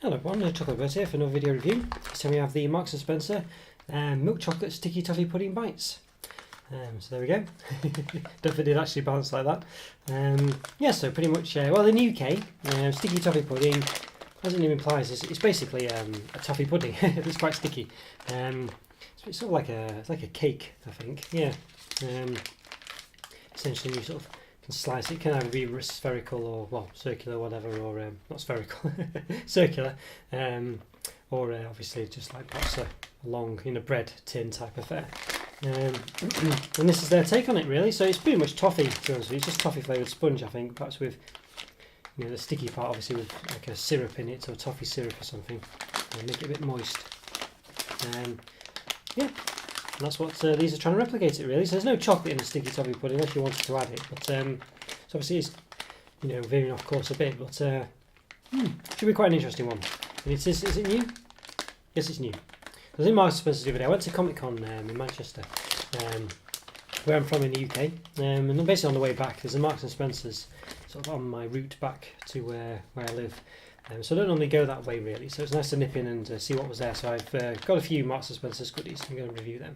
Hello everyone, Chocolate Roberto here for another video review. This time we have the Marks & Spencer Milk Chocolate Sticky Toffee Pudding Bites. So there we go. Don't think they'd actually balance like that. Yeah, so pretty much, well in the UK, sticky toffee pudding, as the name implies, it's basically a toffee pudding. It's quite sticky. It's sort of like a cake, I think. Yeah. Essentially you sort of can slice it. It can either be spherical or, well, circular, whatever, or not spherical, circular, or obviously just like perhaps a long in a bread tin type affair. And this is their take on it, really. So it's pretty much toffee, to be honest with you. It's just toffee flavoured sponge, I think, perhaps with, you know, the sticky part obviously with like a syrup in it, or toffee syrup or something, and make it a bit moist. Yeah. And that's what these are trying to replicate it, really. So there's no chocolate in the sticky toffee pudding unless you wanted to add it. But so obviously it's, you know, veering off course a bit. But should be quite an interesting one. And is it new? Yes, it's new. I was in Marks & Spencer's the other day. I went to Comic Con in Manchester, where I'm from in the UK. And then basically on the way back, there's a Marks & Spencer's sort of on my route back to where I live. So I don't normally go that way really, so it's nice to nip in and see what was there. So I've got a few Marks & Spencer's goodies. I'm going to review them.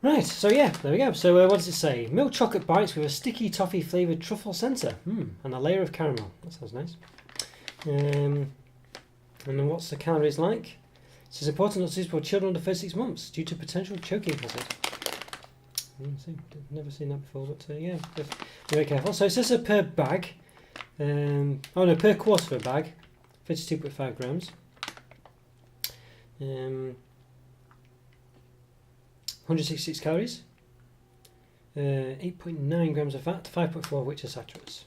Right, so yeah, there we go. So what does it say? Milk chocolate bites with a sticky toffee flavoured truffle centre. And a layer of caramel. That sounds nice. And then what's the calories like? It says important not to use for children under 36 months due to potential choking hazard. I've never seen that before, but yeah, be very careful. So it says per bag. Oh no, per quarter of a bag, 52.5 grams. 166 calories. 8.9 grams of fat, 5.4 of which are saturates.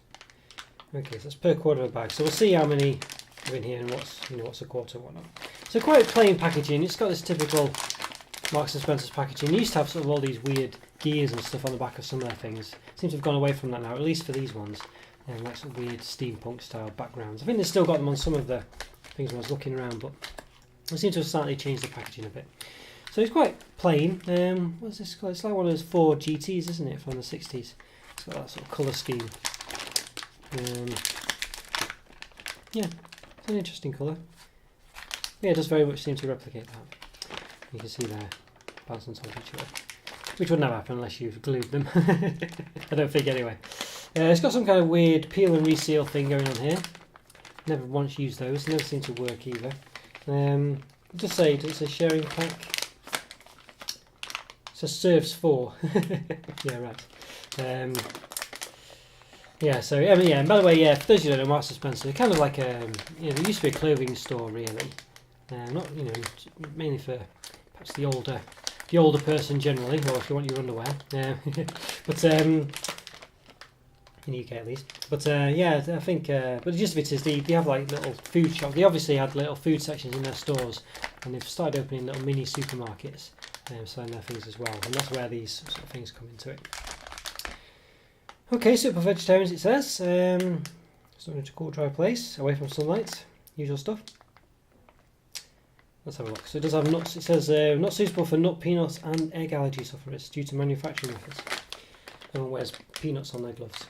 Okay, so that's per quarter of a bag. So we'll see how many are in here and what's a quarter and whatnot. So quite plain packaging. It's got this typical Marks & Spencer's packaging. It used to have sort of all these weird gears and stuff on the back of some of their things. Seems to have gone away from that now, at least for these ones. Like some weird steampunk style backgrounds. I think they've still got them on some of the things when I was looking around, but they seem to have slightly changed the packaging a bit. So it's quite plain. What's this called? It's like one of those Ford GTs, isn't it, from the 60s? It's got that sort of colour scheme. Yeah, it's an interesting colour. Yeah, it does very much seem to replicate that. You can see there, bouncing on top of each other. Which would never happen unless you've glued them. I don't think anyway. It's got some kind of weird peel and reseal thing going on here. Never once used those, never seem to work either. Just say it's a sharing pack. It says serves 4. Yeah, right. Yeah, so I mean, yeah. And by the way, yeah, for those of you who don't know, Marks & Spencer, they're kind of like a, you know, they used to be a clothing store really. Not, you know, mainly for perhaps the older person generally, or if you want your underwear. But in the UK at least. But yeah, I think, but the gist of it is they have like little food shops. They obviously had little food sections in their stores, and they've started opening little mini supermarkets selling their things as well, and that's where these sort of things come into it. Okay, super vegetarians it says. It's not in a cool dry place, away from sunlight, usual stuff. Let's have a look. So it does have nuts. It says not suitable for nut, peanuts and egg allergy sufferers due to manufacturing methods. No one wears peanuts on their gloves.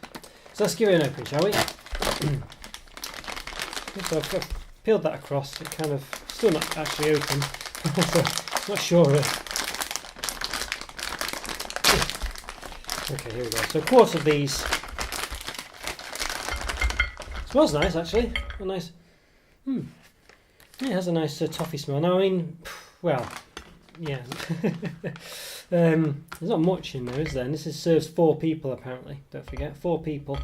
So let's give it an open, shall we? So I've peeled that across. It kind of still not actually open. So not sure. Okay, here we go. So a quarter of these. Smells nice, actually. A nice. Yeah, it has a nice toffee smell. Now, I mean, well, yeah. There's not much in there, is there? And this serves 4 people apparently. Don't forget, 4 people.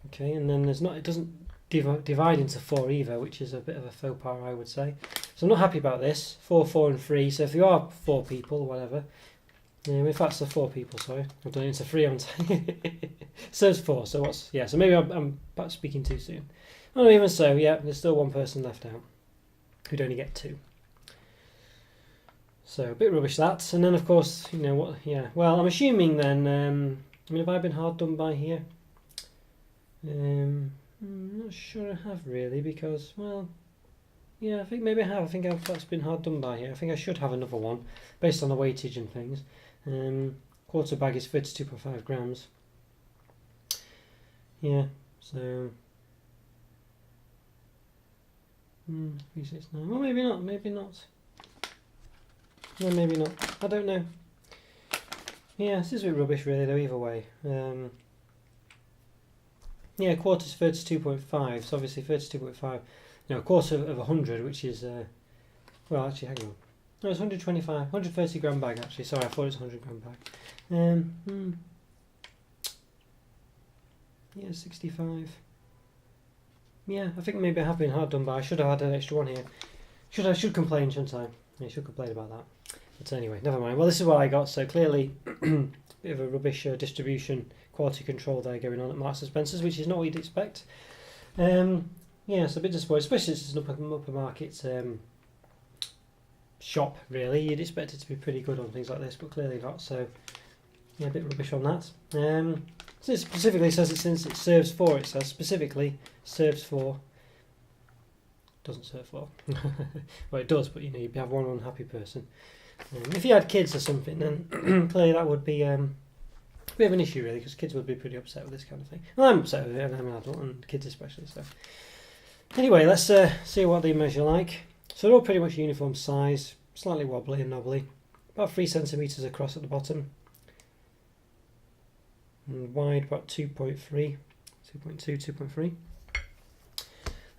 Okay, and then there's not. It doesn't divide into 4 either, which is a bit of a faux pas, I would say. So I'm not happy about this. 4, 4, and 3. So if you are 4 people or whatever, if that's the 4 people, sorry, I've done it into 3, haven't I? Serves 4. So what's So maybe I'm perhaps speaking too soon. Oh, even so, yeah, there's still 1 person left out who'd only get 2. So a bit rubbish that, and then of course, you know what? Yeah, well, I'm assuming then. I mean, have I been hard done by here? I'm not sure I have really, because, well, yeah, I think maybe I have. I think that's been hard done by here. I think I should have another one based on the weightage and things. Quarter bag is 32.5 grams. Yeah, so 369. Well, maybe not. Maybe not. No, maybe not. I don't know. Yeah, this is a bit rubbish, really, though. Either way. Yeah, quarter's 32.5. So obviously 32.5. No, a quarter of 100, which is well, actually, hang on. No, it's 125, 130 gram bag. Actually, sorry, I thought it was 100 gram bag. Yeah, 65. Yeah, I think maybe I have been hard done by. I should have had an extra one here. I should complain, shouldn't I? I should complain about that. But anyway, never mind. Well, this is what I got. So clearly, bit of a rubbish distribution quality control there going on at Marks and Spencer's, which is not what you'd expect. Yeah, so a bit disappointed, especially since it's an upper market shop. Really, you'd expect it to be pretty good on things like this, but clearly not. So yeah, a bit rubbish on that. So it specifically says it since it serves for. It says specifically serves for. Doesn't serve for. Well, it does, but you know, you'd have one unhappy person. If you had kids or something, then clearly that would be a bit of an issue, really, because kids would be pretty upset with this kind of thing. Well, I'm upset with it, and I'm an adult, and kids especially. So anyway, let's see what they measure like. So they're all pretty much uniform size, slightly wobbly and knobbly, about 3 centimeters across at the bottom. And wide about 2.3, 2.2, 2.3.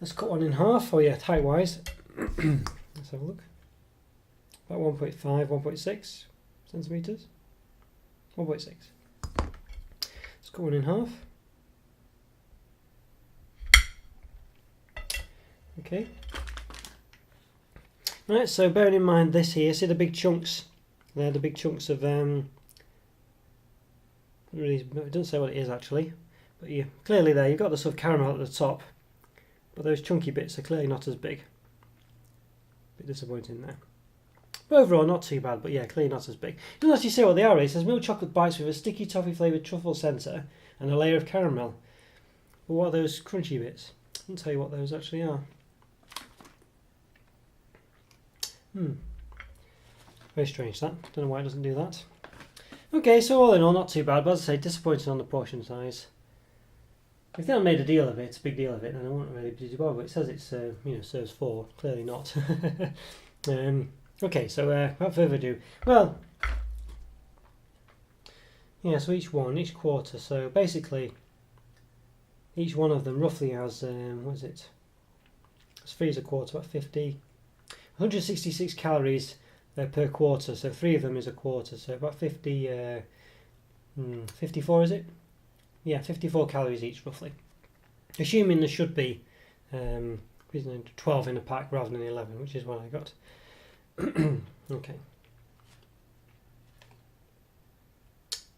Let's cut one in half. Oh yeah, height wise. Let's have a look. About 1.5, 1.6 centimeters. 1.6. Let's cut one in half. Okay. Right, so bearing in mind this here, see the big chunks? They're the big chunks of really, it doesn't say what it is actually, but yeah, clearly there you've got the sort of caramel at the top, but those chunky bits are clearly not as big. Bit disappointing there. But overall not too bad, but yeah, clearly not as big. It doesn't actually say what they are. It says milk chocolate bites with a sticky toffee flavoured truffle centre and a layer of caramel. But what are those crunchy bits? I can't tell you what those actually are. Very strange that. Don't know why it doesn't do that. Okay, so all in all, not too bad, but as I say, disappointing on the portion size. If they hadn't made a deal of it, a big deal of it, then I wouldn't really be too bothered. But it says it's, serves 4. Clearly not. Okay, so without further ado, well, yeah, so each quarter, so basically, each one of them roughly has, what is it? It's 3 is a quarter, about 50, 166 calories per quarter, so 3 of them is a quarter, so about 50, 54 is it? Yeah, 54 calories each roughly. Assuming there should be 12 in a pack rather than 11, which is what I got. Okay.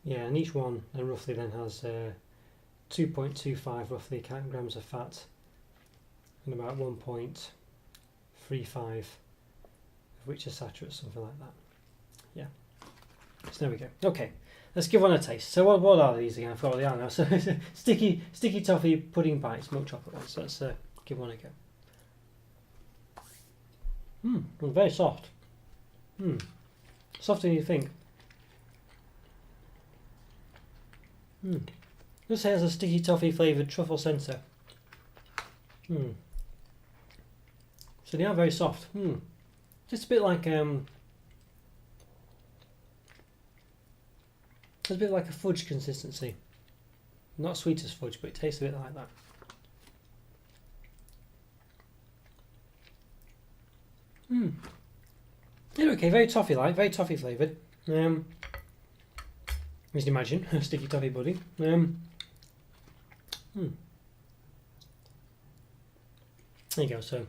Yeah, and each one then roughly then has 2.25 roughly grams of fat and about 1.35 which are saturates, something like that. Yeah. So there we go. Okay, let's give one a taste. So what are these again? I forgot what they are now. So sticky toffee pudding bites, milk chocolate ones. So let's give one a go. Very soft. Softer than you think. This has a sticky toffee flavoured truffle centre. So they are very soft. Just a bit like it's a bit like a fudge consistency. Not sweet as fudge, but it tastes a bit like that. Yeah, okay, very toffee-like, very toffee flavoured. As you can imagine, sticky toffee pudding. There you go. So I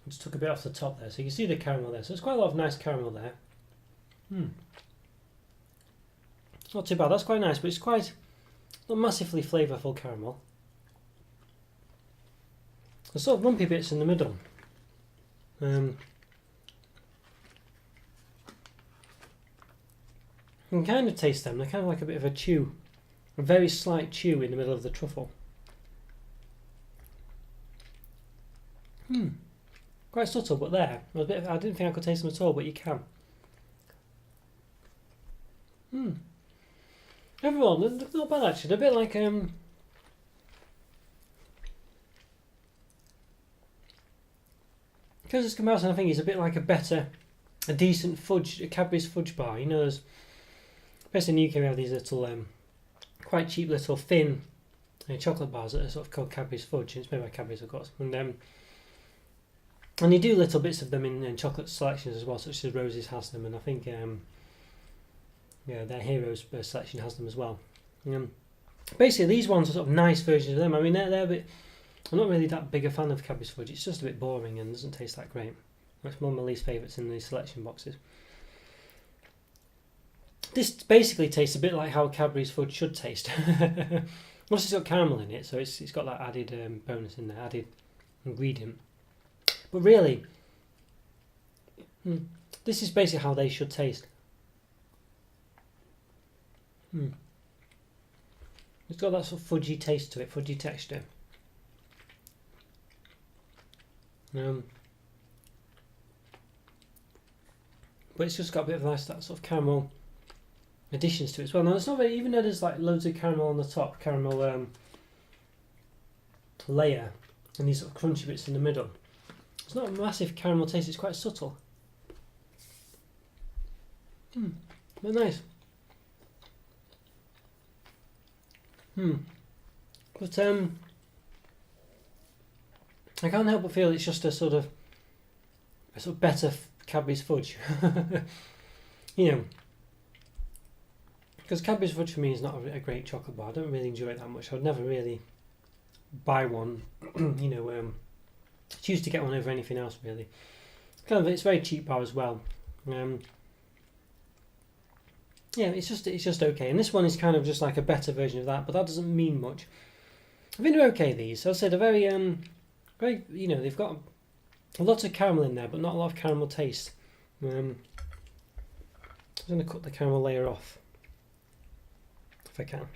just took a bit off the top there, so you can see the caramel there. So there's quite a lot of nice caramel there. Not too bad. That's quite nice, but it's quite not massively flavourful caramel. There's sort of lumpy bits in the middle. You can kind of taste them. They're kind of like a bit of a chew, a very slight chew in the middle of the truffle. Quite subtle, but there. I didn't think I could taste them at all, but you can. Everyone, they're not bad actually. They're a bit like because this comparison, I think, is a bit like a decent fudge, a Cadbury's fudge bar. You know, there's, especially in the UK, we have these little, quite cheap little thin chocolate bars that are sort of called Cadbury's fudge, and it's made by Cadbury's, of course. And you do little bits of them in chocolate selections as well, such as Roses has them, and I think their Heroes selection has them as well. Basically, these ones are sort of nice versions of them. I mean, they're a bit. I'm not really that big a fan of Cadbury's fudge. It's just a bit boring and doesn't taste that great. That's one of my least favourites in the selection boxes. This basically tastes a bit like how Cadbury's fudge should taste. Plus, it's got caramel in it, so it's got that added bonus in there, added ingredient. But really, this is basically how they should taste. It's got that sort of fudgy taste to it, fudgy texture. But it's just got a bit of nice, that sort of caramel additions to it as well. Now it's not very, even though there's like loads of caramel on the top, caramel layer, and these sort of crunchy bits in the middle. It's not a massive caramel taste. It's quite subtle. But nice. But I can't help but feel it's just a sort of better Cadbury's fudge. You know, because Cadbury's fudge for me is not a great chocolate bar. I don't really enjoy it that much. I would never really buy one. You know, choose to get one over anything else really. It's very cheap bar as well. Yeah, it's just okay. And this one is kind of just like a better version of that, but that doesn't mean much. I think they're okay. These, as I said, are very very. You know, they've got a lot of caramel in there, but not a lot of caramel taste. I'm going to cut the caramel layer off if I can.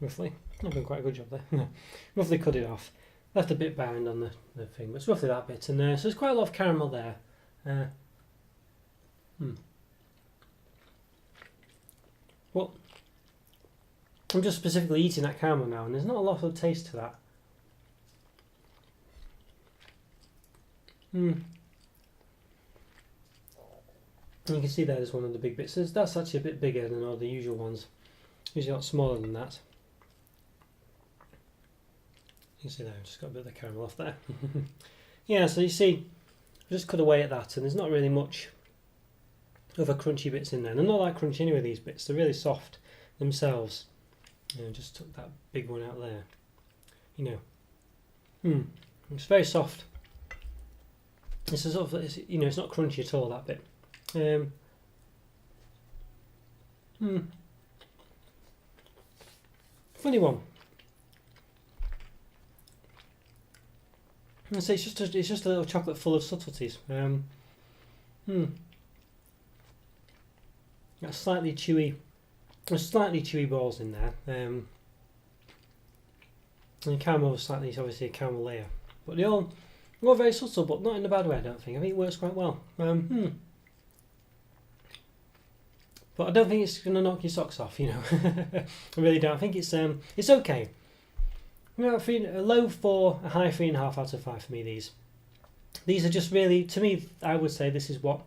Roughly, I've done quite a good job there. Roughly cut it off. Left a bit behind on the thing, but it's roughly that bit, and so there's quite a lot of caramel there. Well, I'm just specifically eating that caramel now, and there's not a lot of taste to that. You can see there's one of the big bits. That's actually a bit bigger than all the usual ones. Usually a lot smaller than that. You can see there, I've just got a bit of the caramel off there. Yeah, so you see, I've just cut away at that, and there's not really much other crunchy bits in there. And they're not that crunchy anyway, these bits. They're really soft themselves. Just took that big one out there. You know, it's very soft. It's a sort of, it's not crunchy at all, that bit. Funny one. I say it's just a little chocolate full of subtleties. Got slightly chewy balls in there. And caramel is obviously a caramel layer, but they're all very subtle, but not in a bad way. I think it works quite well. But I don't think it's going to knock your socks off. You know, I really don't. I think it's okay. You know, a low 4, a high 3.5 out of 5 for me. These are just really, to me, I would say this is what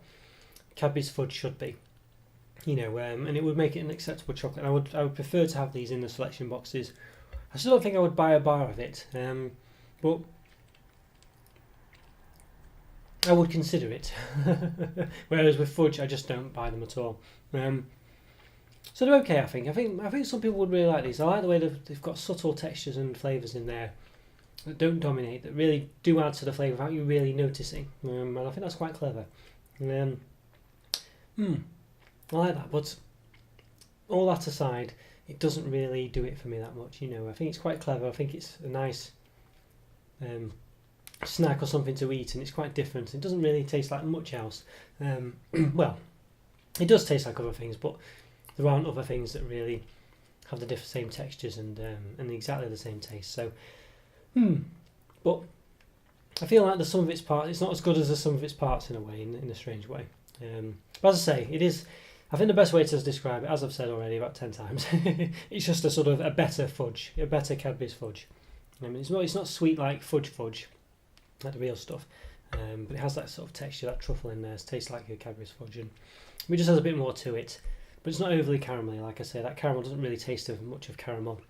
Cadbury's fudge should be. You know, and it would make it an acceptable chocolate. I would prefer to have these in the selection boxes. I still don't think I would buy a bar of it, but I would consider it. Whereas with fudge, I just don't buy them at all. So they're okay. I think some people would really like these. I like the way they've got subtle textures and flavours in there that don't dominate, that really do add to the flavour without you really noticing. And I think that's quite clever. I like that, but all that aside, it doesn't really do it for me that much. You know, I think it's quite clever. I think it's a nice snack or something to eat, and it's quite different. It doesn't really taste like much else. Well, it does taste like other things, but there aren't other things that really have the same textures and exactly the same taste. So, but I feel like the sum of its parts, it's not as good as the sum of its parts in a way, in a strange way. But as I say, it is. I think the best way to describe it, as I've said already about 10 times, it's just a sort of a better fudge, a better Cadbury's fudge. I mean, it's not sweet like fudge. like the real stuff. But it has that sort of texture, that truffle in there. It tastes like your Cadbury's fudge, and it just has a bit more to it. But it's not overly caramelly, like I say. That caramel doesn't really taste of much of caramel.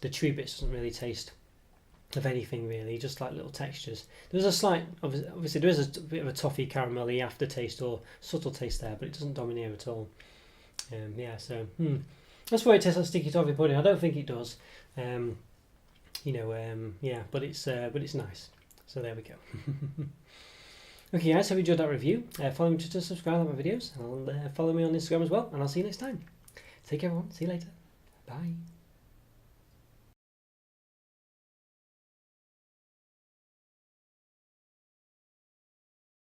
The chewy bits doesn't really taste of anything really, just like little textures. There's a slight, obviously there is a bit of a toffee caramelly aftertaste or subtle taste there, but it doesn't domineer at all. Yeah, so that's why it tastes like sticky toffee pudding. I don't think it does. Yeah, but it's nice. So there we go. Okay guys, hope you enjoyed that review. Follow me to subscribe to my videos, and follow me on Instagram as well, and I'll see you next time. Take care everyone, see you later. Bye.